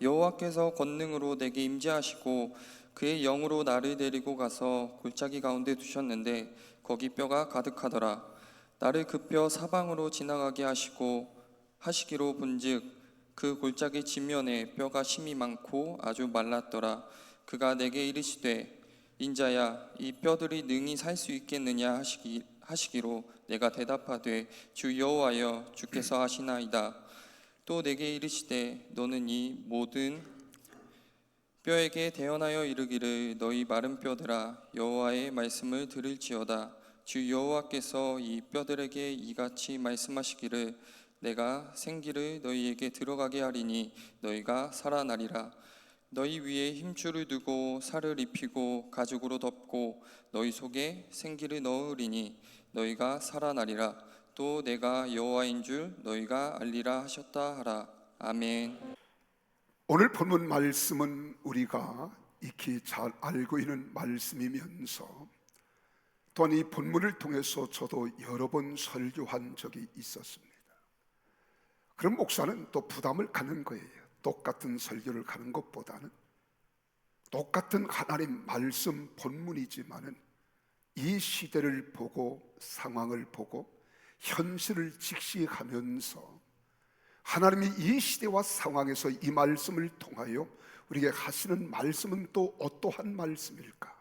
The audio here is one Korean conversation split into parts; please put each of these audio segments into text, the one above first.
여호와께서 권능으로 내게 임재하시고 그의 영으로 나를 데리고 가서 골짜기 가운데 두셨는데 거기 뼈가 가득하더라. 나를 그 뼈 사방으로 지나가게 하시기로 본즉 그 골짜기 지면에 뼈가 심이 많고 아주 말랐더라. 그가 내게 이르시되 인자야 이 뼈들이 능히 살 수 있겠느냐 하시기로 내가 대답하되 주 여호와여 주께서 하시나이다. 또 내게 이르시되 너는 이 모든 뼈에게 대언하여 이르기를 너희 마른 뼈들아 여호와의 말씀을 들을지어다. 주 여호와께서 이 뼈들에게 이같이 말씀하시기를 내가 생기를 너희에게 들어가게 하리니 너희가 살아나리라. 너희 위에 힘줄을 두고 살을 입히고 가죽으로 덮고 너희 속에 생기를 넣으리니 너희가 살아나리라. 또 내가 여호와인 줄 너희가 알리라 하셨다 하라. 아멘. 오늘 본문 말씀은 우리가 익히 잘 알고 있는 말씀이면서 또한 이 본문을 통해서 저도 여러 번 설교한 적이 있었습니다. 그럼 목사는 또 부담을 갖는 거예요. 똑같은 설교를 가는 것보다는 똑같은 하나님 말씀 본문이지만은 이 시대를 보고 상황을 보고 현실을 직시하면서 하나님이 이 시대와 상황에서 이 말씀을 통하여 우리에게 하시는 말씀은 또 어떠한 말씀일까?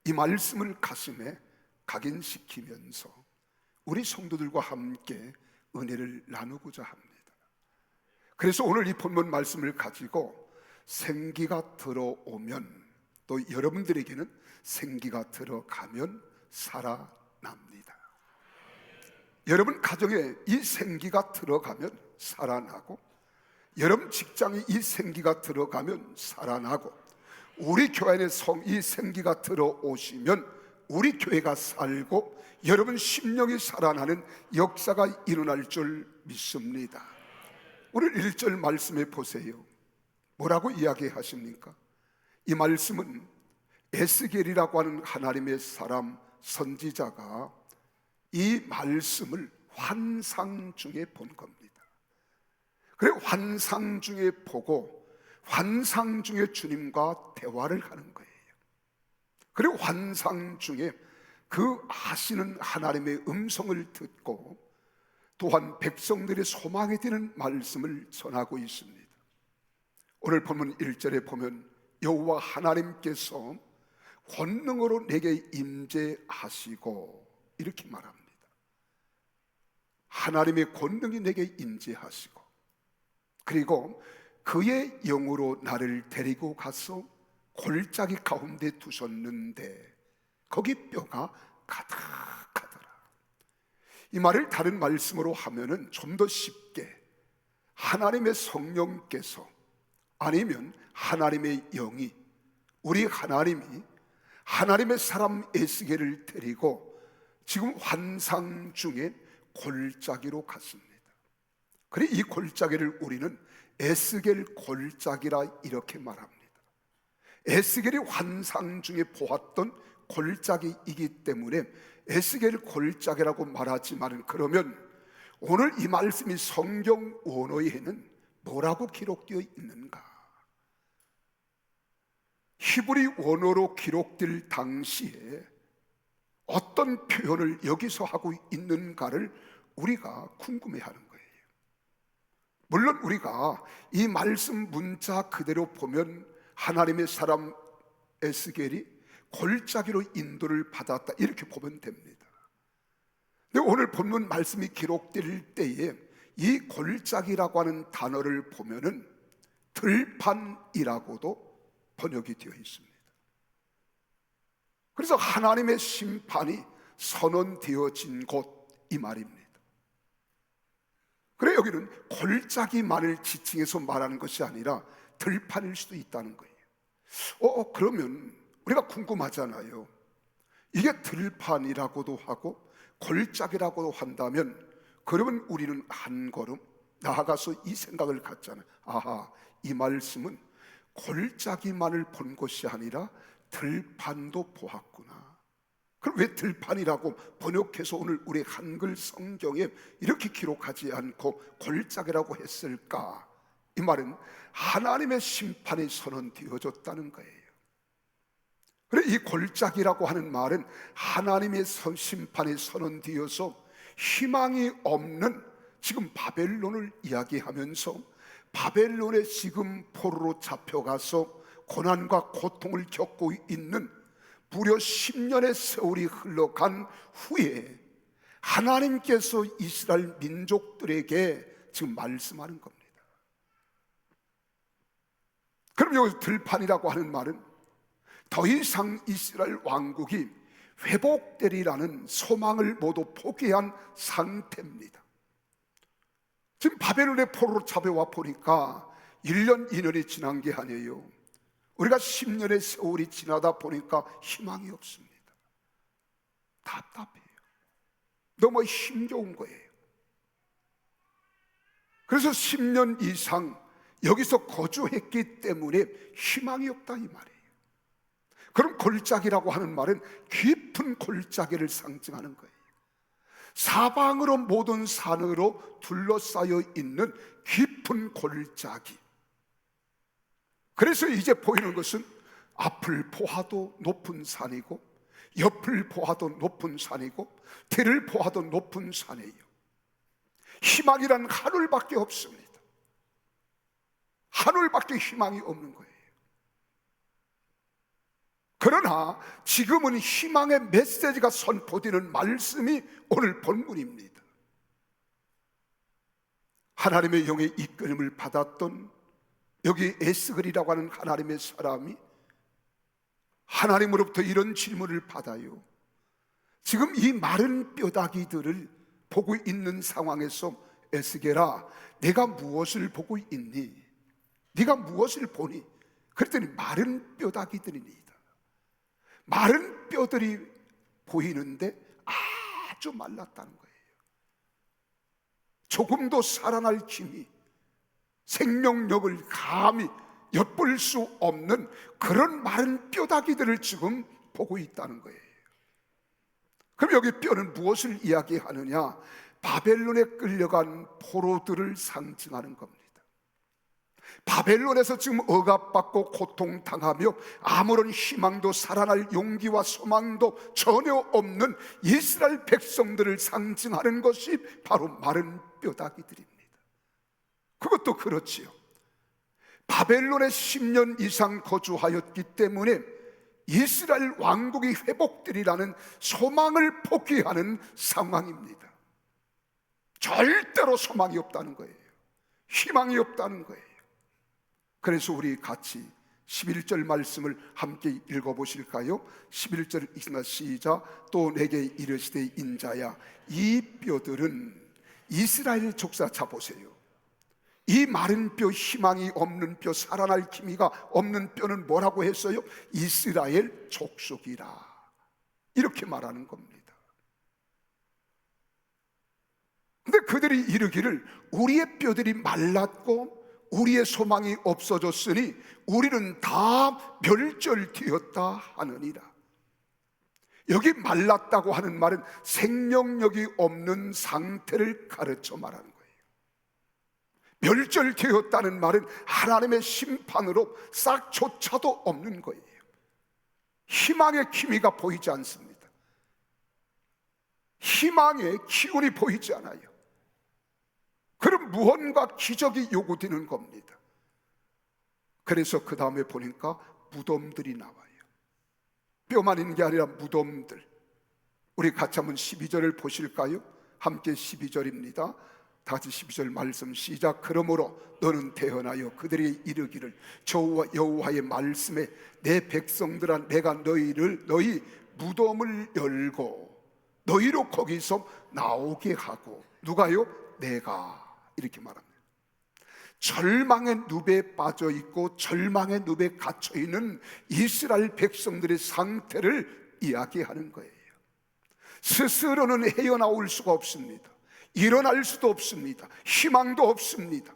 이 말씀을 가슴에 각인시키면서 우리 성도들과 함께 은혜를 나누고자 합니다. 그래서 오늘 이 본문 말씀을 가지고 생기가 들어오면 또 여러분들에게는 생기가 들어가면 살아납니다. 여러분 가정에 이 생기가 들어가면 살아나고 여러분 직장에 이 생기가 들어가면 살아나고 우리 교회 안에 이 생기가 들어오시면 우리 교회가 살고 여러분 심령이 살아나는 역사가 일어날 줄 믿습니다. 오늘 1절 말씀에 보세요. 뭐라고 이야기하십니까? 이 말씀은 에스겔이라고 하는 하나님의 사람 선지자가 이 말씀을 환상 중에 본 겁니다. 그래 환상 중에 보고 환상 중에 주님과 대화를 하는 거예요. 그래 환상 중에 그 하시는 하나님의 음성을 듣고 또한 백성들의 소망이 되는 말씀을 전하고 있습니다. 오늘 본문 1절에 보면 여호와 하나님께서 권능으로 내게 임재하시고 이렇게 말합니다. 하나님의 권능이 내게 임재하시고 그리고 그의 영으로 나를 데리고 가서 골짜기 가운데 두셨는데 거기 뼈가 가득하더라. 이 말을 다른 말씀으로 하면은 좀 더 쉽게 하나님의 성령께서 아니면 하나님의 영이 우리 하나님이 하나님의 사람 에스겔을 데리고 지금 환상 중에 골짜기로 갔습니다. 그래 이 골짜기를 우리는 에스겔 골짜기라 이렇게 말합니다. 에스겔이 환상 중에 보았던 골짜기이기 때문에 에스겔 골짜기라고 말하지만 그러면 오늘 이 말씀이 성경 원어에는 뭐라고 기록되어 있는가? 히브리 원어로 기록될 당시에 어떤 표현을 여기서 하고 있는가를 우리가 궁금해하는 거예요. 물론 우리가 이 말씀 문자 그대로 보면 하나님의 사람 에스겔이 골짜기로 인도를 받았다 이렇게 보면 됩니다. 근데 오늘 본문 말씀이 기록될 때에 이 골짜기라고 하는 단어를 보면은 들판이라고도 번역이 되어 있습니다. 그래서 하나님의 심판이 선언되어진 곳 이 말입니다. 그래 여기는 골짜기만을 지칭해서 말하는 것이 아니라 들판일 수도 있다는 거예요. 그러면 우리가 궁금하잖아요. 이게 들판이라고도 하고 골짜기라고도 한다면 그러면 우리는 한 걸음 나아가서 이 생각을 갖잖아요. 아하, 이 말씀은 골짜기만을 본 것이 아니라 들판도 보았구나. 그럼 왜 들판이라고 번역해서 오늘 우리 한글 성경에 이렇게 기록하지 않고 골짜기라고 했을까? 이 이 말은 하나님의 심판이 선언되어졌다는 거예요. 그래, 이 골짜기라고 하는 말은 하나님의 심판이 선언되어서 희망이 없는 지금 바벨론을 이야기하면서 바벨론에 지금 포로로 잡혀가서 고난과 고통을 겪고 있는 무려 10년의 세월이 흘러간 후에 하나님께서 이스라엘 민족들에게 지금 말씀하는 겁니다. 그럼 여기서 들판이라고 하는 말은 더 이상 이스라엘 왕국이 회복되리라는 소망을 모두 포기한 상태입니다. 지금 바벨론의 포로로 잡혀와 보니까 1년, 2년이 지난 게 아니에요. 우리가 10년의 세월이 지나다 보니까 희망이 없습니다. 답답해요. 너무 힘겨운 거예요. 그래서 10년 이상 여기서 거주했기 때문에 희망이 없다 이 말이에요. 그럼 골짜기라고 하는 말은 깊은 골짜기를 상징하는 거예요. 사방으로 모든 산으로 둘러싸여 있는 깊은 골짜기. 그래서 이제 보이는 것은 앞을 보아도 높은 산이고 옆을 보아도 높은 산이고 뒤를 보아도 높은 산이에요. 희망이란 하늘밖에 없습니다. 하늘밖에 희망이 없는 거예요. 그러나 지금은 희망의 메시지가 선포되는 말씀이 오늘 본문입니다. 하나님의 영의 이끌림을 받았던 여기 에스겔이라고 하는 하나님의 사람이 하나님으로부터 이런 질문을 받아요. 지금 이 마른 뼈다귀들을 보고 있는 상황에서 에스겔아, 내가 무엇을 보고 있니? 네가 무엇을 보니? 그랬더니 마른 뼈다귀들이니. 마른 뼈들이 보이는데 아주 말랐다는 거예요. 조금도 살아날 힘이, 생명력을 감히 엿볼 수 없는 그런 마른 뼈다귀들을 지금 보고 있다는 거예요. 그럼 여기 뼈는 무엇을 이야기하느냐? 바벨론에 끌려간 포로들을 상징하는 겁니다. 바벨론에서 지금 억압받고 고통당하며 아무런 희망도 살아날 용기와 소망도 전혀 없는 이스라엘 백성들을 상징하는 것이 바로 마른 뼈다귀들입니다. 그것도 그렇지요. 바벨론에 10년 이상 거주하였기 때문에 이스라엘 왕국이 회복되리라는 소망을 포기하는 상황입니다. 절대로 소망이 없다는 거예요. 희망이 없다는 거예요. 그래서 우리 같이 11절 말씀을 함께 읽어보실까요? 11절 시작. 또 내게 이르시되 인자야, 이 뼈들은 이스라엘 족사. 자 보세요. 이 마른 뼈, 희망이 없는 뼈, 살아날 기미가 없는 뼈는 뭐라고 했어요? 이스라엘 족속이라, 이렇게 말하는 겁니다. 근데 그들이 이르기를 우리의 뼈들이 말랐고 우리의 소망이 없어졌으니 우리는 다 멸절되었다 하느니라. 여기 말랐다고 하는 말은 생명력이 없는 상태를 가르쳐 말하는 거예요. 멸절되었다는 말은 하나님의 심판으로 싹조차도 없는 거예요. 희망의 기미가 보이지 않습니다. 희망의 기운이 보이지 않아요. 그럼 무언가 기적이 요구되는 겁니다. 그래서 그 다음에 보니까 무덤들이 나와요. 뼈만 있는 게 아니라 무덤들. 우리 같이 한번 12절을 보실까요? 함께 12절입니다. 다 같이 12절 말씀 시작. 그러므로 너는 태어나여 그들이 이르기를 여호와의 말씀에 내 백성들아 내가 너희 무덤을 열고 너희로 거기서 나오게 하고. 누가요? 내가. 이렇게 말합니다. 절망의 늪에 빠져 있고 절망의 늪에 갇혀 있는 이스라엘 백성들의 상태를 이야기하는 거예요. 스스로는 헤어나올 수가 없습니다. 일어날 수도 없습니다. 희망도 없습니다.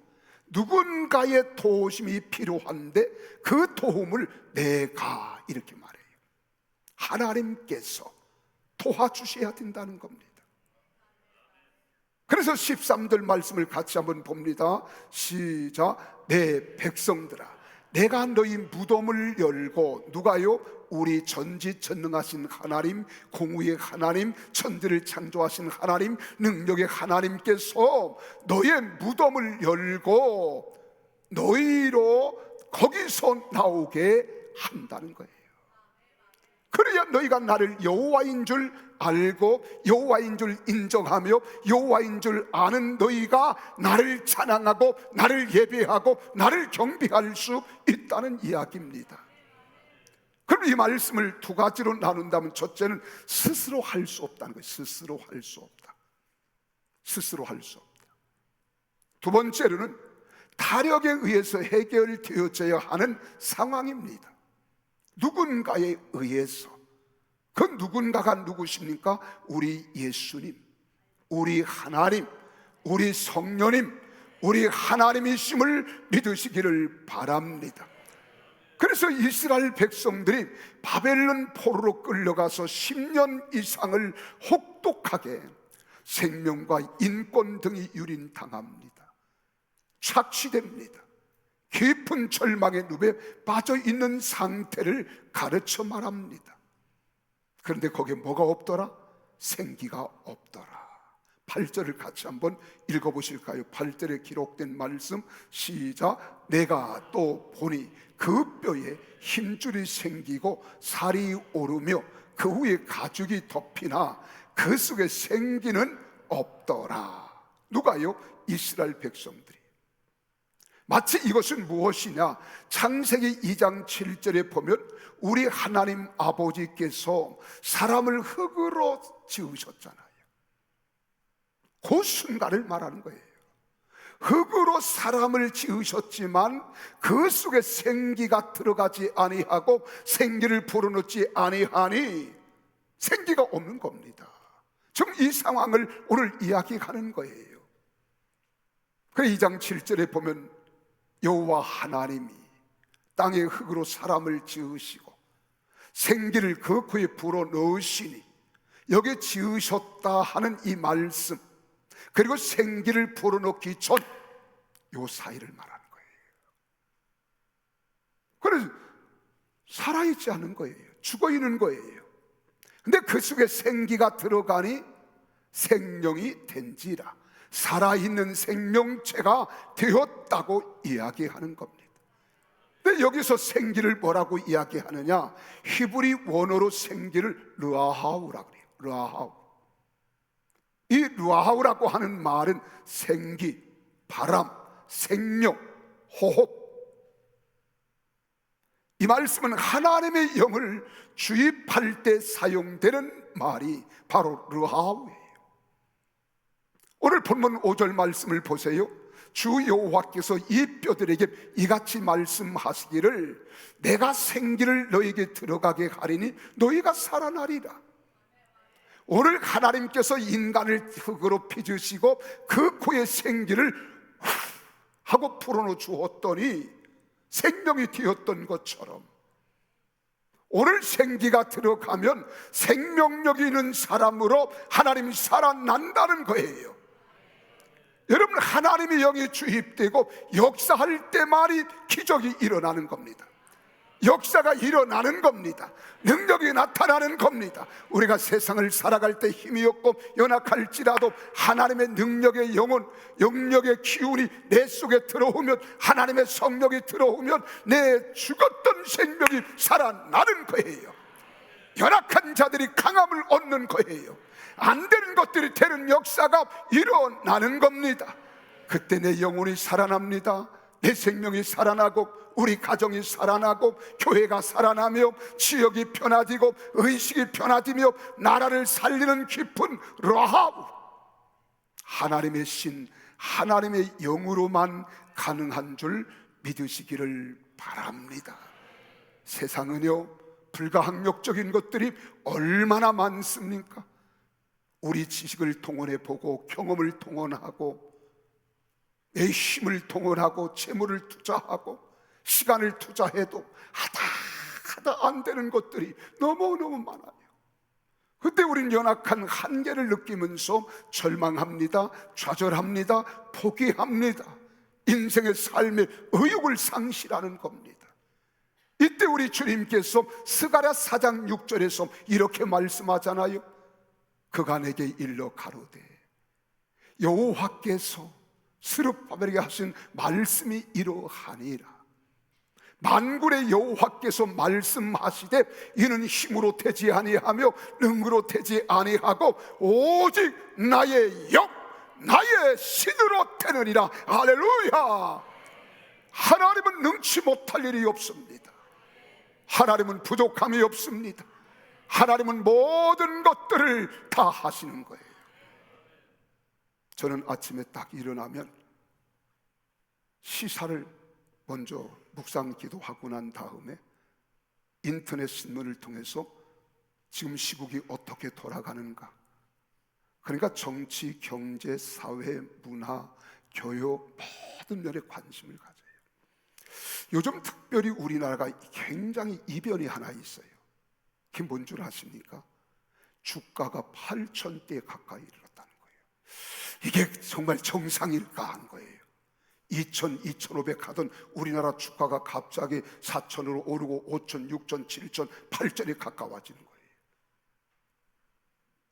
누군가의 도움이 필요한데 그 도움을 내가, 이렇게 말해요. 하나님께서 도와주셔야 된다는 겁니다. 그래서 13절 말씀을 같이 한번 봅니다. 시작. 내 백성들아, 내가 너희 무덤을 열고, 누가요? 우리 전지전능하신 하나님, 공의의 하나님, 천지를 창조하신 하나님, 능력의 하나님께서 너의 무덤을 열고 너희로 거기서 나오게 한다는 거예요. 그래야 너희가 나를 여호와인 줄 알고 여호와인 줄 인정하며 여호와인 줄 아는 너희가 나를 찬양하고 나를 예배하고 나를 경배할 수 있다는 이야기입니다. 그럼 이 말씀을 두 가지로 나눈다면, 첫째는 스스로 할 수 없다는 거예요. 스스로 할 수 없다. 스스로 할 수 없다. 두 번째로는 타력에 의해서 해결되어져야 하는 상황입니다. 누군가에 의해서. 그 누군가가 누구십니까? 우리 예수님, 우리 하나님, 우리 성령님, 우리 하나님이심을 믿으시기를 바랍니다. 그래서 이스라엘 백성들이 바벨론 포로로 끌려가서 10년 이상을 혹독하게 생명과 인권 등이 유린당합니다. 착취됩니다. 깊은 절망의 늪에 빠져 있는 상태를 가르쳐 말합니다. 그런데 거기에 뭐가 없더라? 생기가 없더라. 8절을 같이 한번 읽어보실까요? 8절에 기록된 말씀, 시작. 내가 또 보니 그 뼈에 힘줄이 생기고 살이 오르며 그 후에 가죽이 덮이나 그 속에 생기는 없더라. 누가요? 이스라엘 백성들이. 마치 이것은 무엇이냐? 창세기 2장 7절에 보면 우리 하나님 아버지께서 사람을 흙으로 지으셨잖아요. 그 순간을 말하는 거예요. 흙으로 사람을 지으셨지만 그 속에 생기가 들어가지 아니하고 생기를 불어넣지 아니하니 생기가 없는 겁니다. 지금 이 상황을 오늘 이야기하는 거예요. 그래서 2장 7절에 보면 여호와 하나님이 땅의 흙으로 사람을 지으시고 생기를 그 코에 불어넣으시니, 여기 지으셨다 하는 이 말씀, 그리고 생기를 불어넣기 전 요 사이를 말하는 거예요. 그래서 살아있지 않은 거예요. 죽어있는 거예요. 근데 그 속에 생기가 들어가니 생명이 된지라, 살아있는 생명체가 되었다고 이야기하는 겁니다. 근데 여기서 생기를 뭐라고 이야기하느냐? 히브리 원어로 생기를 르아하우라고 그래요. 르아하우. 이 르아하우라고 하는 말은 생기, 바람, 생명, 호흡. 이 말씀은 하나님의 영을 주입할 때 사용되는 말이 바로 르아하우예요. 오늘 본문 5절 말씀을 보세요. 주 여호와께서 이 뼈들에게 이같이 말씀하시기를 내가 생기를 너에게 들어가게 하리니 너희가 살아나리라. 오늘 하나님께서 인간을 흙으로 빚으시고 그 코에 생기를 하고 불어넣어 주었더니 생명이 되었던 것처럼 오늘 생기가 들어가면 생명력이 있는 사람으로 하나님이 살아난다는 거예요. 여러분, 하나님의 영이 주입되고 역사할 때만이 기적이 일어나는 겁니다. 역사가 일어나는 겁니다. 능력이 나타나는 겁니다. 우리가 세상을 살아갈 때 힘이 없고 연약할지라도 하나님의 능력의 영혼, 영력의 기운이 내 속에 들어오면, 하나님의 성령이 들어오면 내 죽었던 생명이 살아나는 거예요. 연약한 자들이 강함을 얻는 거예요. 안 되는 것들이 되는 역사가 일어나는 겁니다. 그때 내 영혼이 살아납니다. 내 생명이 살아나고 우리 가정이 살아나고 교회가 살아나며 지역이 편해지고 의식이 편해지며 나라를 살리는 깊은 라하우, 하나님의 신, 하나님의 영으로만 가능한 줄 믿으시기를 바랍니다. 세상은요, 불가항력적인 것들이 얼마나 많습니까? 우리 지식을 동원해 보고 경험을 동원하고 내 힘을 동원하고 재물을 투자하고 시간을 투자해도 하다 안 되는 것들이 너무너무 많아요. 그때 우린 연약한 한계를 느끼면서 절망합니다, 좌절합니다, 포기합니다. 인생의 삶의 의욕을 상실하는 겁니다. 이때 우리 주님께서 스가랴 4장 6절에서 이렇게 말씀하잖아요. 그가 내게 일러 가로되 여호와께서 스룹바벨에게 하신 말씀이 이러하니라. 만군의 여호와께서 말씀하시되 이는 힘으로 되지 아니하며 능으로 되지 아니하고 오직 나의 영 나의 신으로 되느니라. 할렐루야. 하나님은 능치 못할 일이 없습니다. 하나님은 부족함이 없습니다. 하나님은 모든 것들을 다 하시는 거예요. 저는 아침에 딱 일어나면 시사를 먼저 묵상 기도하고 난 다음에 인터넷 신문을 통해서 지금 시국이 어떻게 돌아가는가, 그러니까 정치, 경제, 사회, 문화, 교육 모든 면에 관심을 가져요. 요즘 특별히 우리나라가 굉장히 이변이 하나 있어요. 그게 뭔 줄 아십니까? 주가가 8,000대 가까이 이르렀다는 거예요. 이게 정말 정상일까 하는 거예요. 2,000, 2,500 하던 우리나라 주가가 갑자기 4,000으로 오르고 5,000, 6,000, 7,000, 8,000에 가까워지는 거예요.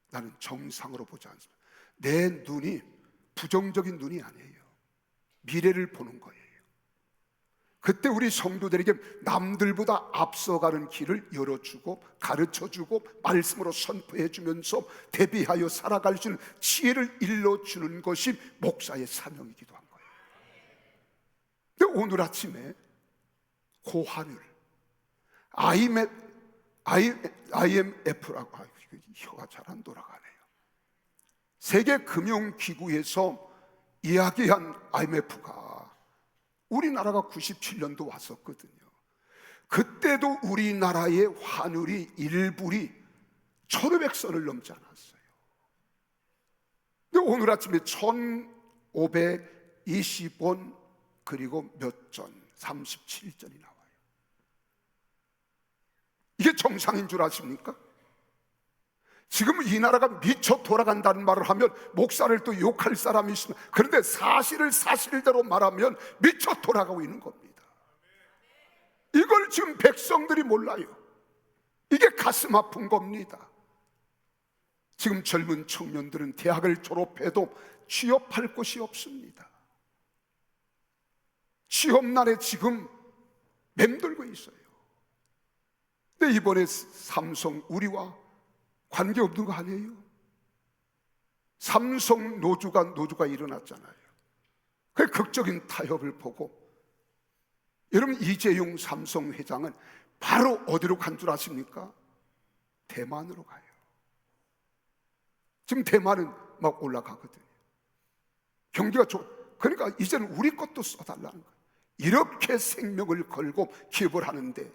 나는 정상으로 보지 않습니다. 내 눈이 부정적인 눈이 아니에요. 미래를 보는 거예요. 그때 우리 성도들에게 남들보다 앞서가는 길을 열어주고 가르쳐주고 말씀으로 선포해주면서 대비하여 살아갈 수 있는 지혜를 일러주는 것이 목사의 사명이기도 한 거예요. 근데 오늘 아침에 고환율 IMF라고, 혀가 잘 안 돌아가네요. 세계금융기구에서 이야기한 IMF가 우리나라가 97년도 왔었거든요. 그때도 우리나라의 환율이 1불이 1,500선을 넘지 않았어요. 근데 오늘 아침에 1,520원 그리고 몇 전, 37전이 나와요. 이게 정상인 줄 아십니까? 지금 이 나라가 미쳐 돌아간다는 말을 하면 목사를 또 욕할 사람이 있습니다. 그런데 사실을 사실대로 말하면 미쳐 돌아가고 있는 겁니다. 이걸 지금 백성들이 몰라요. 이게 가슴 아픈 겁니다. 지금 젊은 청년들은 대학을 졸업해도 취업할 곳이 없습니다. 취업난에 지금 맴돌고 있어요. 근데 이번에 삼성 우리와 관계없는 거 아니에요? 삼성 노조가 일어났잖아요. 그 극적인 타협을 보고 여러분 이재용 삼성 회장은 바로 어디로 간 줄 아십니까? 대만으로 가요. 지금 대만은 막 올라가거든요. 경기가 그러니까 이제는 우리 것도 써달라는 거예요. 이렇게 생명을 걸고 기업을 하는데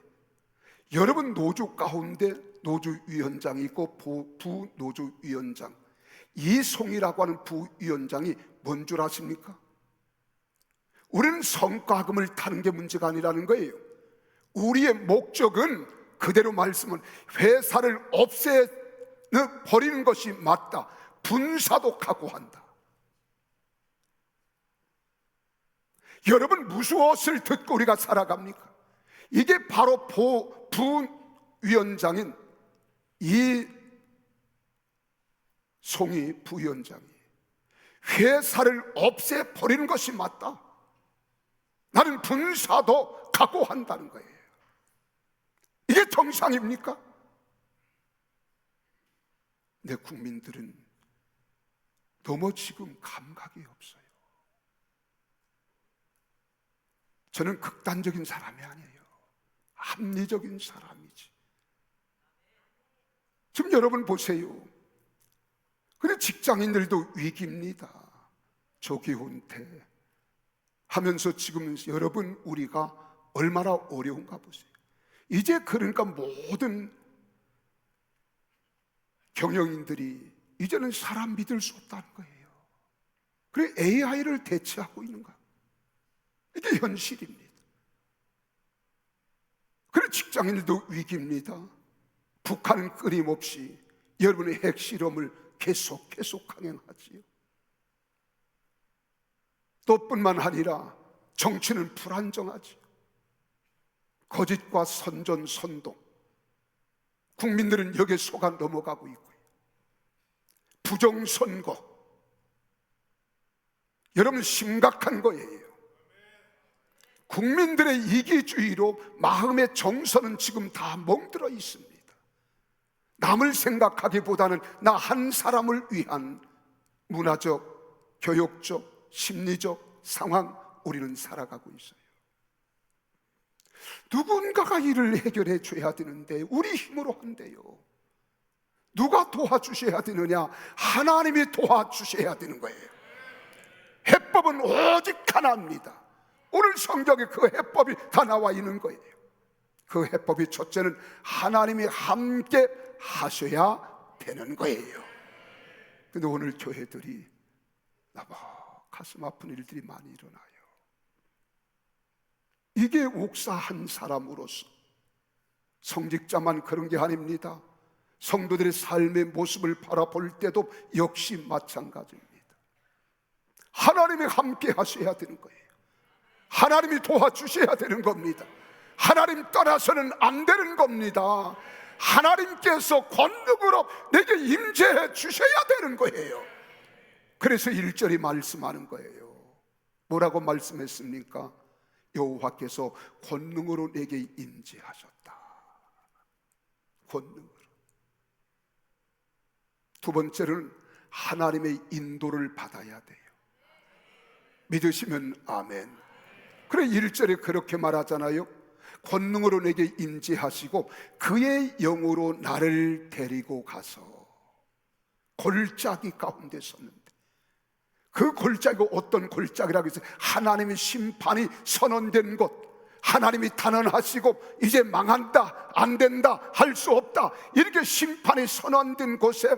여러분 노조 가운데 노조위원장이 있고 부노조위원장, 이송이라고 하는 부위원장이 뭔 줄 아십니까? 우리는 성과금을 타는 게 문제가 아니라는 거예요. 우리의 목적은 그대로 말씀은 회사를 버리는 것이 맞다. 분사도 각오한다. 여러분 무엇을 듣고 우리가 살아갑니까? 이게 바로 부위원장인 이송이 부위원장이 회사를 없애버리는 것이 맞다. 나는 분사도 각오한다는 거예요. 이게 정상입니까? 내 국민들은 너무 지금 감각이 없어요. 저는 극단적인 사람이 아니에요. 합리적인 사람이지. 지금 여러분 보세요. 근데 직장인들도 위기입니다. 조기 은퇴 하면서 지금 여러분 우리가 얼마나 어려운가 보세요. 이제 그러니까 모든 경영인들이 이제는 사람 믿을 수 없다는 거예요. 그래 AI를 대체하고 있는가? 이게 현실입니다. 그래 직장인들도 위기입니다. 북한은 끊임없이 여러분의 핵실험을 계속 강행하지요. 또 뿐만 아니라 정치는 불안정하지요. 거짓과 선전, 국민들은 여기에 속아 넘어가고 있고요. 부정선거, 여러분 심각한 거예요. 국민들의 이기주의로 마음의 정서는 지금 다 멍들어 있습니다. 남을 생각하기보다는 나 한 사람을 위한 문화적, 교육적, 심리적 상황 우리는 살아가고 있어요. 누군가가 이를 해결해 줘야 되는데 우리 힘으로 한대요. 누가 도와주셔야 되느냐? 하나님이 도와주셔야 되는 거예요. 해법은 오직 하나입니다. 오늘 성경에 그 해법이 다 나와 있는 거예요. 그 해법이 첫째는 하나님이 함께 하셔야 되는 거예요. 근데 오늘 교회들이 가슴 아픈 일들이 많이 일어나요. 이게 목사 한 사람으로서, 성직자만 그런 게 아닙니다. 성도들의 삶의 모습을 바라볼 때도 역시 마찬가지입니다. 하나님이 함께 하셔야 되는 거예요. 하나님이 도와주셔야 되는 겁니다. 하나님 떠나서는 안 되는 겁니다. 하나님께서 권능으로 내게 임재해 주셔야 되는 거예요. 그래서 1절이 말씀하는 거예요. 뭐라고 말씀했습니까? 여호와께서 권능으로 내게 임재하셨다. 권능으로. 두 번째는 하나님의 인도를 받아야 돼요. 믿으시면 아멘. 그래 1절에 그렇게 말하잖아요. 권능으로 내게 임재하시고 그의 영으로 나를 데리고 가서 골짜기 가운데 섰는데, 그 골짜기가 어떤 골짜기라고 해서 하나님의 심판이 선언된 곳, 하나님이 단언하시고 이제 망한다, 안 된다, 할 수 없다, 이렇게 심판이 선언된 곳에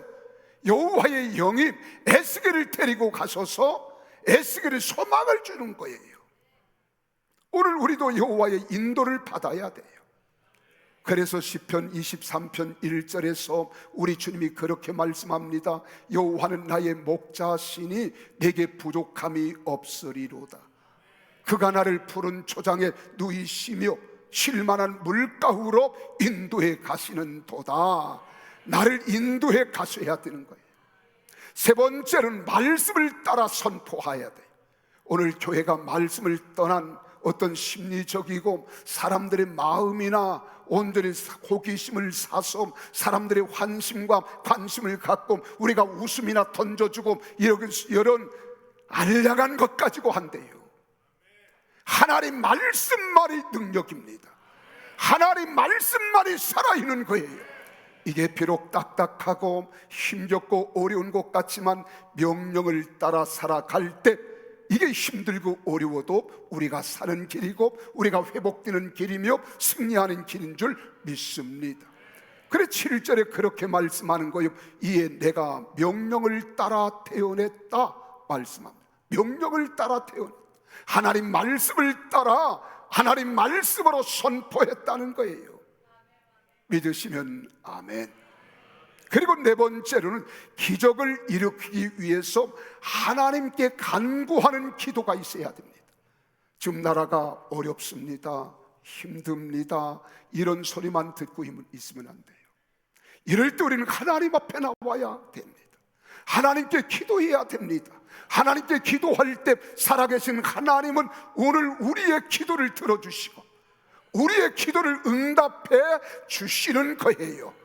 여호와의 영이 에스겔을 데리고 가셔서 에스겔에 소망을 주는 거예요. 오늘 우리도 여호와의 인도를 받아야 돼요. 그래서 시편 23편 1절에서 우리 주님이 그렇게 말씀합니다. 여호와는 나의 목자시니 내게 부족함이 없으리로다. 그가 나를 푸른 초장에 누이시며 쉴만한 물가으로 인도해 가시는 도다. 나를 인도해 가셔야 되는 거예요. 세 번째는 말씀을 따라 선포해야 돼요. 오늘 교회가 말씀을 떠난 어떤 심리적이고 사람들의 마음이나 온전히 호기심을 사서 사람들의 환심과 관심을 갖고 우리가 웃음이나 던져주고 이런 알량한 것 가지고 한대요. 하나님 말씀만이 능력입니다. 하나님 말씀만이 살아있는 거예요. 이게 비록 딱딱하고 힘겹고 어려운 것 같지만 명령을 따라 살아갈 때 이게 힘들고 어려워도 우리가 사는 길이고 우리가 회복되는 길이며 승리하는 길인 줄 믿습니다. 그래 7절에 그렇게 말씀하는 거예요. 이에 내가 명령을 따라 태어났다 말씀합니다. 명령을 따라 태어났다. 하나님 말씀을 따라 하나님 말씀으로 선포했다는 거예요. 믿으시면 아멘. 그리고 네 번째로는 기적을 일으키기 위해서 하나님께 간구하는 기도가 있어야 됩니다. 지금 나라가 어렵습니다, 힘듭니다, 이런 소리만 듣고 있으면 안 돼요. 이럴 때 우리는 하나님 앞에 나와야 됩니다. 하나님께 기도해야 됩니다. 하나님께 기도할 때 살아계신 하나님은 오늘 우리의 기도를 들어주시고 우리의 기도를 응답해 주시는 거예요.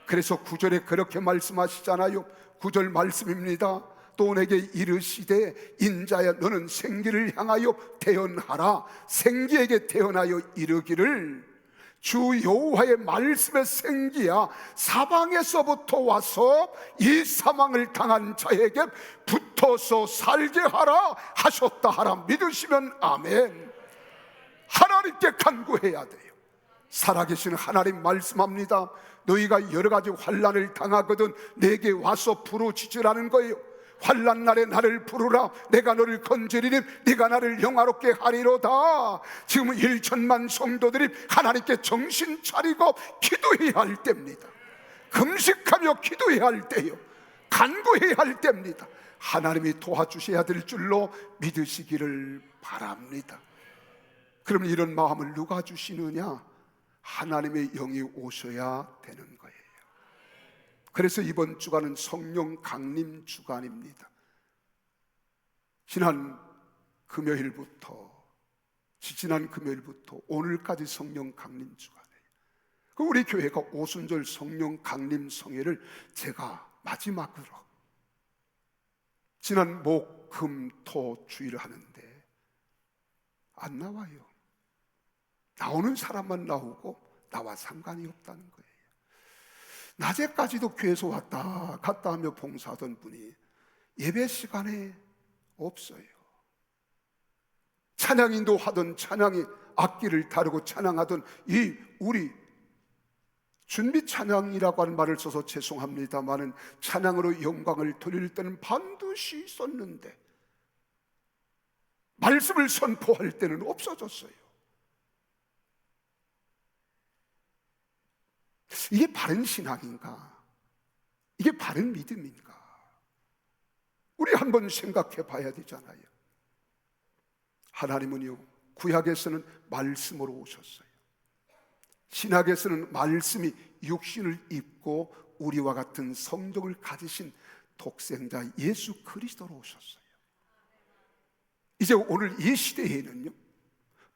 그래서 9절에 그렇게 말씀하시잖아요. 9절 말씀입니다. 또 내게 이르시되 인자야 너는 생기를 향하여 태어나라. 생기에게 태어나여 이르기를 주 여호와의 말씀의 생기야 사방에서부터 와서 이 사망을 당한 자에게 붙어서 살게 하라 하셨다 하라. 믿으시면 아멘. 하나님께 간구해야 돼요. 살아계신 하나님 말씀합니다. 너희가 여러 가지 환난을 당하거든 내게 와서 부르짖으라는 거예요. 환난 날에 나를 부르라. 내가 너를 건지리니 네가 나를 영화롭게 하리로다. 지금 1천만 성도들이 하나님께 정신 차리고 기도해야 할 때입니다. 금식하며 기도해야 할 때요, 간구해야 할 때입니다. 하나님이 도와주셔야 될 줄로 믿으시기를 바랍니다. 그럼 이런 마음을 누가 주시느냐? 하나님의 영이 오셔야 되는 거예요. 그래서 이번 주간은 성령 강림 주간입니다. 지난 금요일부터 오늘까지 성령 강림 주간이에요. 우리 교회가 오순절 성령 강림 성회를 제가 마지막으로 지난 목, 금, 토 주일을 하는데 안 나와요. 나오는 사람만 나오고 나와 상관이 없다는 거예요. 낮에까지도 교회에서 왔다 갔다 하며 봉사하던 분이 예배 시간에 없어요. 찬양인도 하던 찬양이 악기를 다루고 찬양하던 이 우리 준비 찬양이라고 하는 말을 써서 죄송합니다만은 찬양으로 영광을 돌릴 때는 반드시 있었는데 말씀을 선포할 때는 없어졌어요. 이게 바른 신앙인가? 이게 바른 믿음인가? 우리 한번 생각해 봐야 되잖아요. 하나님은요, 구약에서는 말씀으로 오셨어요. 신약에서는 말씀이 육신을 입고 우리와 같은 성정을 가지신 독생자 예수 그리스도로 오셨어요. 이제 오늘 이 시대에는요,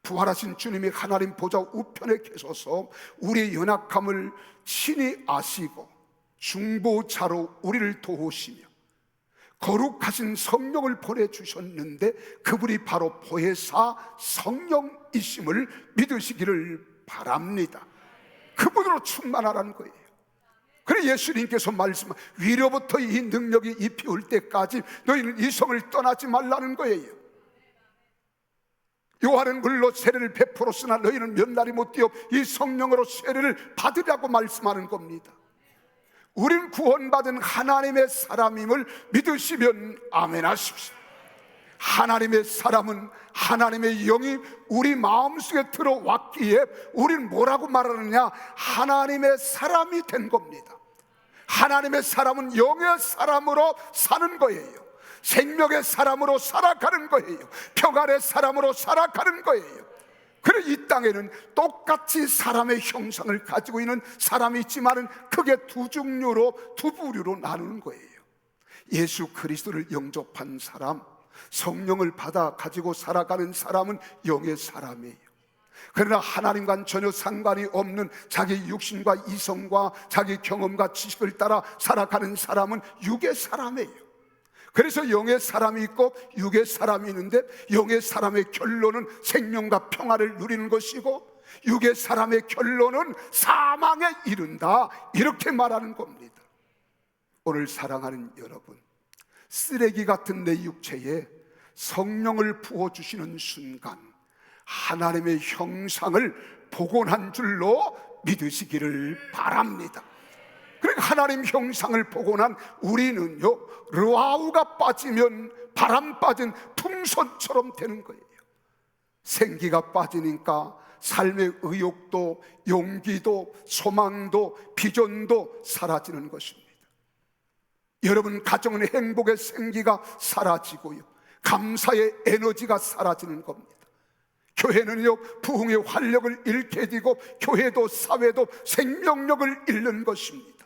부활하신 주님이 하나님 보좌 우편에 계셔서 우리의 연약함을 친히 아시고 중보자로 우리를 도우시며 거룩하신 성령을 보내주셨는데 그분이 바로 보혜사 성령이심을 믿으시기를 바랍니다. 그분으로 충만하라는 거예요. 그래 예수님께서 말씀한 위로부터 이 능력이 잎이 올 때까지 너희는 이 성을 떠나지 말라는 거예요. 요한은 물로 세례를 베풀었으나 너희는 몇 날이 못 되어 이 성령으로 세례를 받으라고 말씀하는 겁니다. 우린 구원받은 하나님의 사람임을 믿으시면 아멘 하십시오. 하나님의 사람은 하나님의 영이 우리 마음속에 들어왔기에 우린 뭐라고 말하느냐? 하나님의 사람이 된 겁니다. 하나님의 사람은 영의 사람으로 사는 거예요. 생명의 사람으로 살아가는 거예요. 평안의 사람으로 살아가는 거예요. 그래 이 땅에는 똑같이 사람의 형상을 가지고 있는 사람이 있지만은 크게 두 종류로, 두 부류로 나누는 거예요. 예수 그리스도를 영접한 사람, 성령을 받아 가지고 살아가는 사람은 영의 사람이에요. 그러나 하나님과는 전혀 상관이 없는 자기 육신과 이성과 자기 경험과 지식을 따라 살아가는 사람은 육의 사람이에요. 그래서 영의 사람이 있고 육의 사람이 있는데 영의 사람의 결론은 생명과 평화를 누리는 것이고 육의 사람의 결론은 사망에 이른다, 이렇게 말하는 겁니다. 오늘 사랑하는 여러분, 쓰레기 같은 내 육체에 성령을 부어주시는 순간 하나님의 형상을 복원한 줄로 믿으시기를 바랍니다. 그러니까 하나님 형상을 복원한 우리는요, 르와우가 빠지면 바람 빠진 풍선처럼 되는 거예요. 생기가 빠지니까 삶의 의욕도 용기도 소망도 비전도 사라지는 것입니다. 여러분 가정은 행복의 생기가 사라지고요, 감사의 에너지가 사라지는 겁니다. 교회는요 부흥의 활력을 잃게 되고 교회도 사회도 생명력을 잃는 것입니다.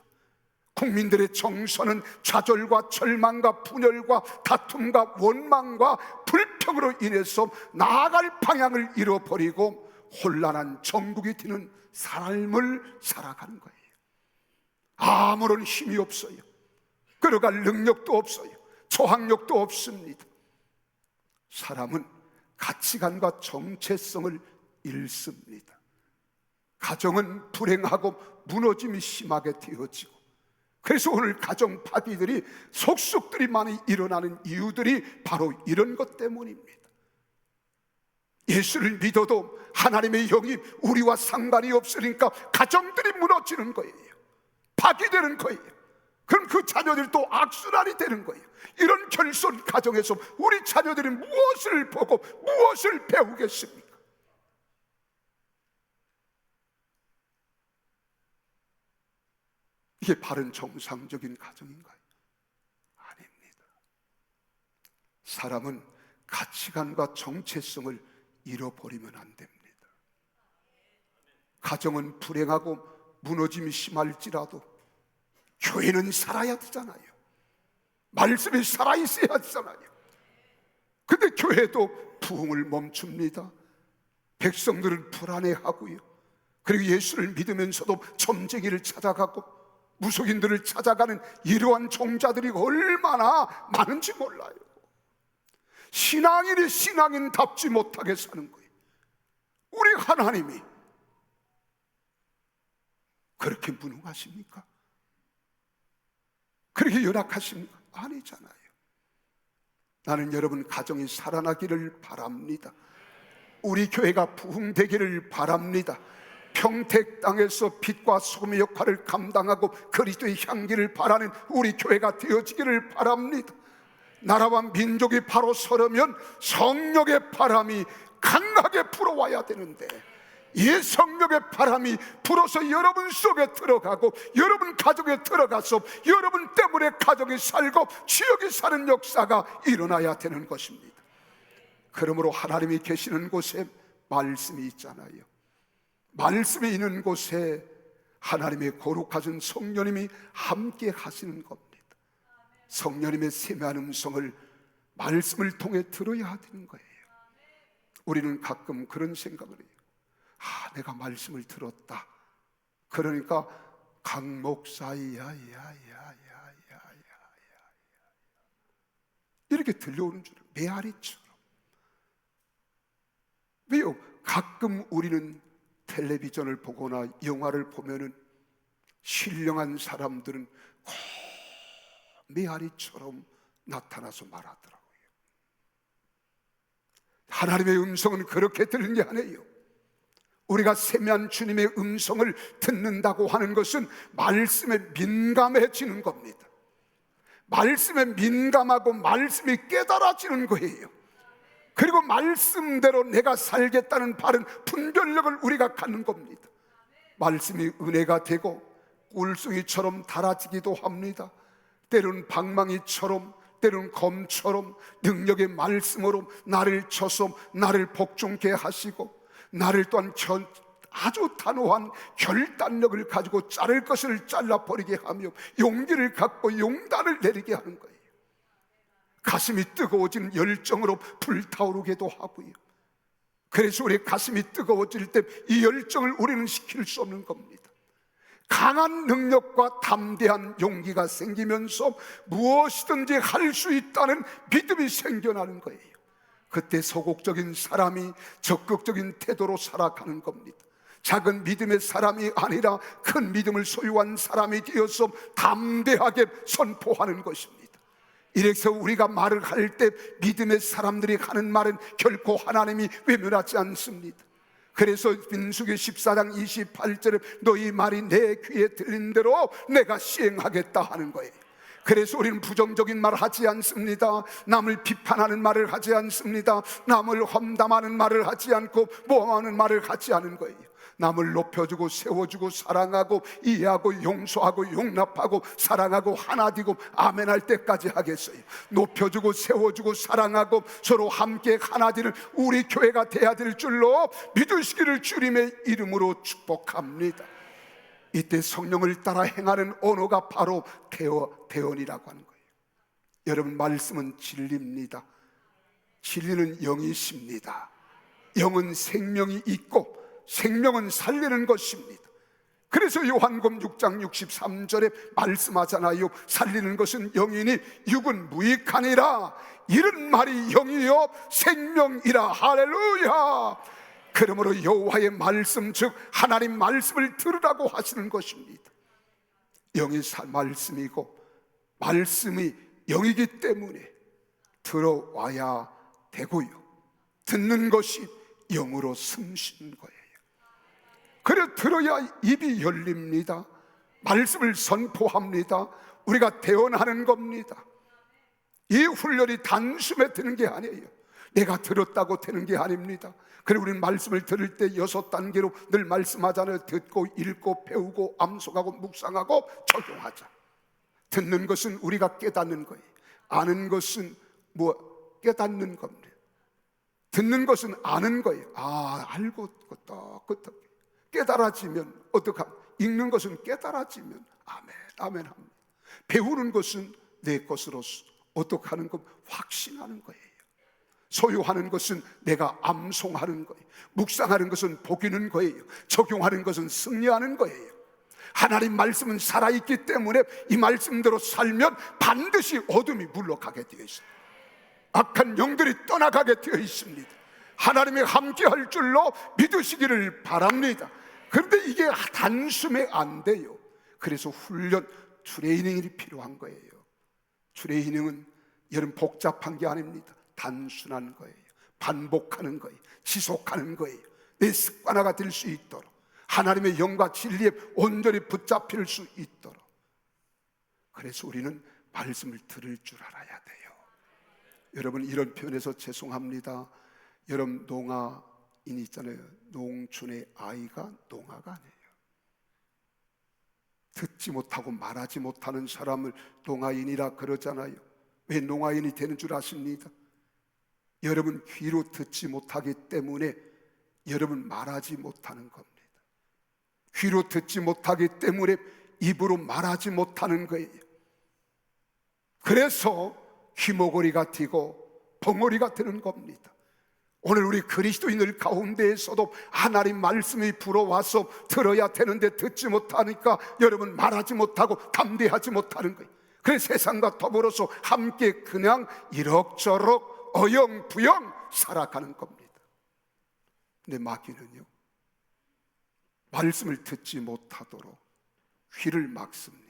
국민들의 정서는 좌절과 절망과 분열과 다툼과 원망과 불평으로 인해서 나아갈 방향을 잃어버리고 혼란한 정국이 되는 삶을 살아가는 거예요. 아무런 힘이 없어요. 끌어갈 능력도 없어요. 저항력도 없습니다. 사람은 가치관과 정체성을 잃습니다. 가정은 불행하고 무너짐이 심하게 되어지고, 그래서 오늘 가정 파기들이 속속들이 많이 일어나는 이유들이 바로 이런 것 때문입니다. 예수를 믿어도 하나님의 영이 우리와 상관이 없으니까 가정들이 무너지는 거예요. 파기되는 거예요. 그럼 그 자녀들이 또 악순환이 되는 거예요. 이런 결손 가정에서 우리 자녀들이 무엇을 보고 무엇을 배우겠습니까? 이게 바른 정상적인 가정인가요? 아닙니다. 사람은 가치관과 정체성을 잃어버리면 안 됩니다. 가정은 불행하고 무너짐이 심할지라도 교회는 살아야 되잖아요. 말씀이 살아있어야 되잖아요. 근데 교회도 부흥을 멈춥니다. 백성들은 불안해하고요. 그리고 예수를 믿으면서도 점쟁이를 찾아가고 무속인들을 찾아가는 이러한 종자들이 얼마나 많은지 몰라요. 신앙인이 신앙인답지 못하게 사는 거예요. 우리 하나님이 그렇게 무능하십니까? 그렇게 열악하십니까? 아니잖아요. 나는 여러분 가정이 살아나기를 바랍니다. 우리 교회가 부흥되기를 바랍니다. 평택 땅에서 빛과 소금의 역할을 감당하고 그리스도의 향기를 바라는 우리 교회가 되어지기를 바랍니다. 나라와 민족이 바로 서려면 성령의 바람이 강하게 불어와야 되는데, 이 성령의 바람이 불어서 여러분 속에 들어가고 여러분 가정에 들어가서 여러분 때문에 가정이 살고 지역이 사는 역사가 일어나야 되는 것입니다. 그러므로 하나님이 계시는 곳에 말씀이 있잖아요. 말씀이 있는 곳에 하나님의 거룩하신 성령님이 함께 하시는 겁니다. 성령님의 세미한 음성을 말씀을 통해 들어야 되는 거예요. 우리는 가끔 그런 생각을 해요. 내가 말씀을 들었다. 그러니까 강 목사야 이렇게 들려오는 줄 메아리처럼. 왜요? 가끔 우리는 텔레비전을 보거나 영화를 보면은 신령한 사람들은 꼭 메아리처럼 나타나서 말하더라고요. 하나님의 음성은 그렇게 들리는 게 아니에요. 우리가 세미한 주님의 음성을 듣는다고 하는 것은 말씀에 민감해지는 겁니다. 말씀에 민감하고 말씀이 깨달아지는 거예요. 그리고 말씀대로 내가 살겠다는 바른 분별력을 우리가 갖는 겁니다. 말씀이 은혜가 되고 꿀송이처럼 달아지기도 합니다. 때로는 방망이처럼, 때로는 검처럼 능력의 말씀으로 나를 쳐서 나를 복종케 하시고, 나를 또한 아주 단호한 결단력을 가지고 자를 것을 잘라버리게 하며 용기를 갖고 용단을 내리게 하는 거예요. 가슴이 뜨거워지는 열정으로 불타오르기도 하고요. 그래서 우리 가슴이 뜨거워질 때 이 열정을 우리는 식힐 수 없는 겁니다. 강한 능력과 담대한 용기가 생기면서 무엇이든지 할 수 있다는 믿음이 생겨나는 거예요. 그때 소극적인 사람이 적극적인 태도로 살아가는 겁니다. 작은 믿음의 사람이 아니라 큰 믿음을 소유한 사람이 되어서 담대하게 선포하는 것입니다. 이래서 우리가 말을 할 때 믿음의 사람들이 하는 말은 결코 하나님이 외면하지 않습니다. 그래서 민수기 14장 28절에 너희 말이 내 귀에 들린 대로 내가 시행하겠다 하는 거예요. 그래서 우리는 부정적인 말을 하지 않습니다. 남을 비판하는 말을 하지 않습니다. 남을 험담하는 말을 하지 않고 모함하는 말을 하지 않은 거예요. 남을 높여주고 세워주고 사랑하고 이해하고 용서하고 용납하고 사랑하고 하나 되고 아멘 할 때까지 하겠어요. 높여주고 세워주고 사랑하고 서로 함께 하나 되는 우리 교회가 돼야 될 줄로 믿으시기를 주님의 이름으로 축복합니다. 이때 성령을 따라 행하는 언어가 바로 대언이라고 하는 거예요. 여러분, 말씀은 진리입니다. 진리는 영이십니다. 영은 생명이 있고 생명은 살리는 것입니다. 그래서 요한복음 6장 63절에 말씀하잖아요. 살리는 것은 영이니 육은 무익하니라. 이런 말이 영이요 생명이라. 할렐루야. 그러므로 여호와의 말씀 즉 하나님 말씀을 들으라고 하시는 것입니다. 영이 말씀이고 말씀이 영이기 때문에 들어와야 되고요, 듣는 것이 영으로 숨쉬는 거예요. 그래 들어야 입이 열립니다. 말씀을 선포합니다. 우리가 대언하는 겁니다. 이 훈련이 단숨에 되는 게 아니에요. 내가 들었다고 되는 게 아닙니다. 그리고 우리는 말씀을 들을 때 6단계로 늘 말씀하잖아요. 듣고 읽고 배우고 암송하고 묵상하고 적용하자. 듣는 것은 우리가 깨닫는 거예요. 아는 것은 깨닫는 겁니다. 듣는 것은 아는 거예요. 알고 끄떡끄떡 깨달아지면 어떡합니까? 읽는 것은 깨달아지면 아멘 아멘 합니다. 배우는 것은 내 것으로 어떻게 하는 것? 확신하는 거예요. 소유하는 것은 내가 암송하는 거예요. 묵상하는 것은 복이는 거예요. 적용하는 것은 승리하는 거예요. 하나님 말씀은 살아있기 때문에 이 말씀대로 살면 반드시 어둠이 물러가게 되어 있습니다. 악한 영들이 떠나가게 되어 있습니다. 하나님이 함께할 줄로 믿으시기를 바랍니다. 그런데 이게 단숨에 안 돼요. 그래서 훈련, 트레이닝이 필요한 거예요. 트레이닝은 여러분 복잡한 게 아닙니다. 단순한 거예요. 반복하는 거예요. 지속하는 거예요. 내 습관화가 될 수 있도록, 하나님의 영과 진리에 온전히 붙잡힐 수 있도록. 그래서 우리는 말씀을 들을 줄 알아야 돼요. 여러분, 이런 표현에서 죄송합니다. 여러분, 농아인 있잖아요. 농촌의 아이가 농아가 아니에요. 듣지 못하고 말하지 못하는 사람을 농아인이라 그러잖아요. 왜 농아인이 되는 줄 아십니까? 여러분 귀로 듣지 못하기 때문에 여러분 말하지 못하는 겁니다. 귀로 듣지 못하기 때문에 입으로 말하지 못하는 거예요. 그래서 귀머거리가 되고 벙어리가 되는 겁니다. 오늘 우리 그리스도인들 가운데에서도 하나님 말씀이 불어와서 들어야 되는데 듣지 못하니까 여러분 말하지 못하고 담대하지 못하는 거예요. 그래서 세상과 더불어서 함께 그냥 이럭저럭 어영부영 살아가는 겁니다. 근데 마귀는요, 말씀을 듣지 못하도록 귀를 막습니다.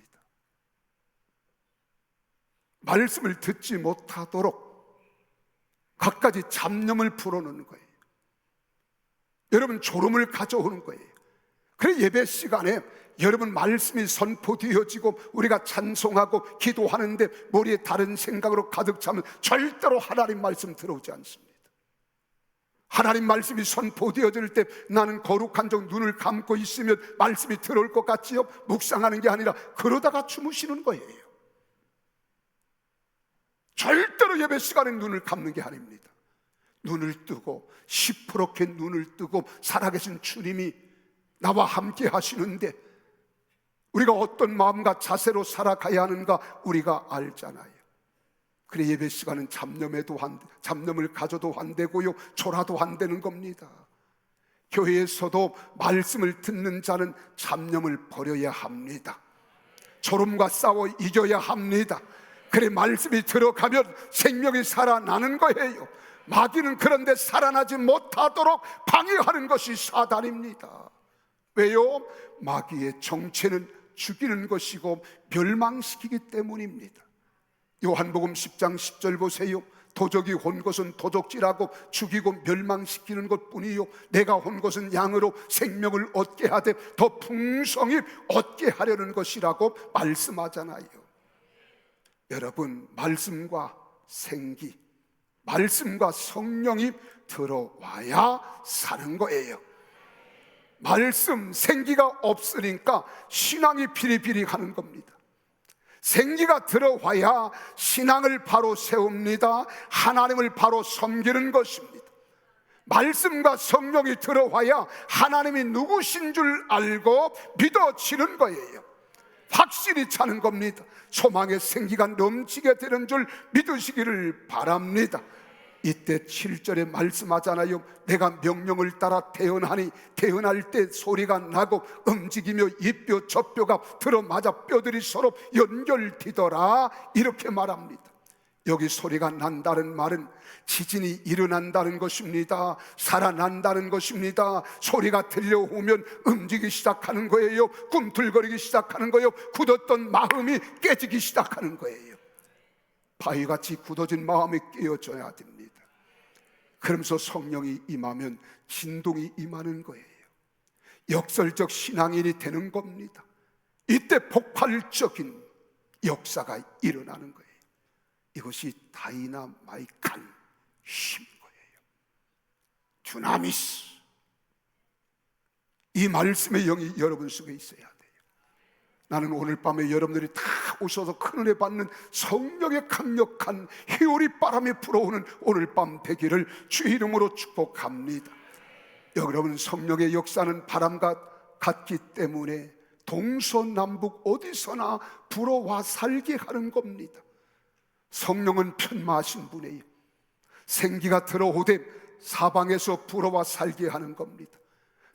말씀을 듣지 못하도록 갖가지 잡념을 불어넣는 거예요. 여러분 졸음을 가져오는 거예요. 그래 예배 시간에 여러분 말씀이 선포되어지고 우리가 찬송하고 기도하는데 머리에 다른 생각으로 가득 차면 절대로 하나님 말씀 들어오지 않습니다. 하나님 말씀이 선포되어질 때 나는 거룩한 종 눈을 감고 있으면 말씀이 들어올 것 같지요? 묵상하는 게 아니라 그러다가 주무시는 거예요. 절대로 예배 시간에 눈을 감는 게 아닙니다. 눈을 뜨고 시퍼렇게 눈을 뜨고 살아계신 주님이 나와 함께 하시는데 우리가 어떤 마음과 자세로 살아가야 하는가 우리가 알잖아요. 그래 예배 시간은 잡념을 가져도 안 되고요, 졸아도 안 되는 겁니다. 교회에서도 말씀을 듣는 자는 잡념을 버려야 합니다. 졸음과 싸워 이겨야 합니다. 그래 말씀이 들어가면 생명이 살아나는 거예요. 마귀는 그런데 살아나지 못하도록 방해하는 것이 사단입니다. 왜요? 마귀의 정체는 죽이는 것이고 멸망시키기 때문입니다. 요한복음 10장 10절 보세요. 도적이 온 것은 도적질하고 죽이고 멸망시키는 것뿐이요 내가 온 것은 양으로 생명을 얻게 하되 더 풍성히 얻게 하려는 것이라고 말씀하잖아요. 여러분 말씀과 생기, 말씀과 성령이 들어와야 사는 거예요. 말씀, 생기가 없으니까 신앙이 비리비리 하는 겁니다. 생기가 들어와야 신앙을 바로 세웁니다. 하나님을 바로 섬기는 것입니다. 말씀과 성령이 들어와야 하나님이 누구신 줄 알고 믿어지는 거예요. 확실히 차는 겁니다. 소망의 생기가 넘치게 되는 줄 믿으시기를 바랍니다. 이때 7절에 말씀하잖아요. 내가 명령을 따라 태어나니 태어날 때 소리가 나고 움직이며 이 뼈 저 뼈가 들어맞아 뼈들이 서로 연결되더라 이렇게 말합니다. 여기 소리가 난다는 말은 지진이 일어난다는 것입니다. 살아난다는 것입니다. 소리가 들려오면 움직이기 시작하는 거예요. 꿈틀거리기 시작하는 거예요. 굳었던 마음이 깨지기 시작하는 거예요. 바위같이 굳어진 마음이 깨어져야 됩니다. 그러면서 성령이 임하면 진동이 임하는 거예요. 역설적 신앙인이 되는 겁니다. 이때 폭발적인 역사가 일어나는 거예요. 이것이 다이나마이크한 힘인 거예요. 듀나미스, 이 말씀의 영이 여러분 속에 있어야 돼요. 나는 오늘 밤에 여러분들이 다 오셔서 큰 은혜 받는 성령의 강력한 희오리 바람이 불어오는 오늘 밤 되기를 주 이름으로 축복합니다. 여러분, 성령의 역사는 바람과 같기 때문에 동서남북 어디서나 불어와 살게 하는 겁니다. 성령은 편마하신 분이에요. 생기가 들어오되 사방에서 불어와 살게 하는 겁니다.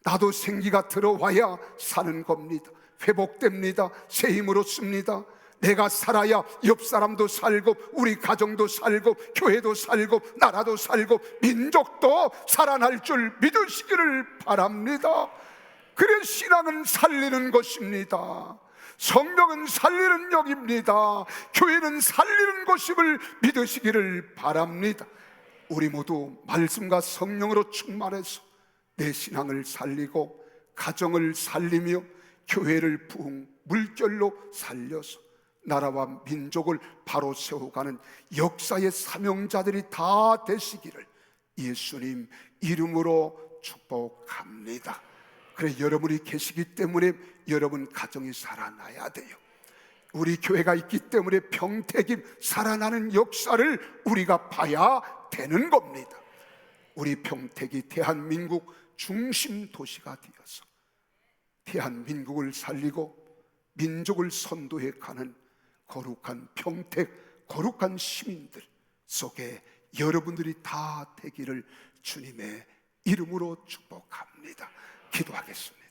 나도 생기가 들어와야 사는 겁니다. 회복됩니다. 새 힘으로 씁니다. 내가 살아야 옆 사람도 살고 우리 가정도 살고 교회도 살고 나라도 살고 민족도 살아날 줄 믿으시기를 바랍니다. 그래, 신앙은 살리는 것입니다. 성령은 살리는 영입니다. 교회는 살리는 것임을 믿으시기를 바랍니다. 우리 모두 말씀과 성령으로 충만해서 내 신앙을 살리고 가정을 살리며 교회를 부흥 물결로 살려서 나라와 민족을 바로 세워가는 역사의 사명자들이 다 되시기를 예수님 이름으로 축복합니다. 그래, 여러분이 계시기 때문에 여러분 가정이 살아나야 돼요. 우리 교회가 있기 때문에 평택임 살아나는 역사를 우리가 봐야 되는 겁니다. 우리 평택이 대한민국 중심 도시가 되어서 대한민국을 살리고 민족을 선도해 가는 거룩한 평택, 거룩한 시민들 속에 여러분들이 다 되기를 주님의 이름으로 축복합니다. 기도하겠습니다.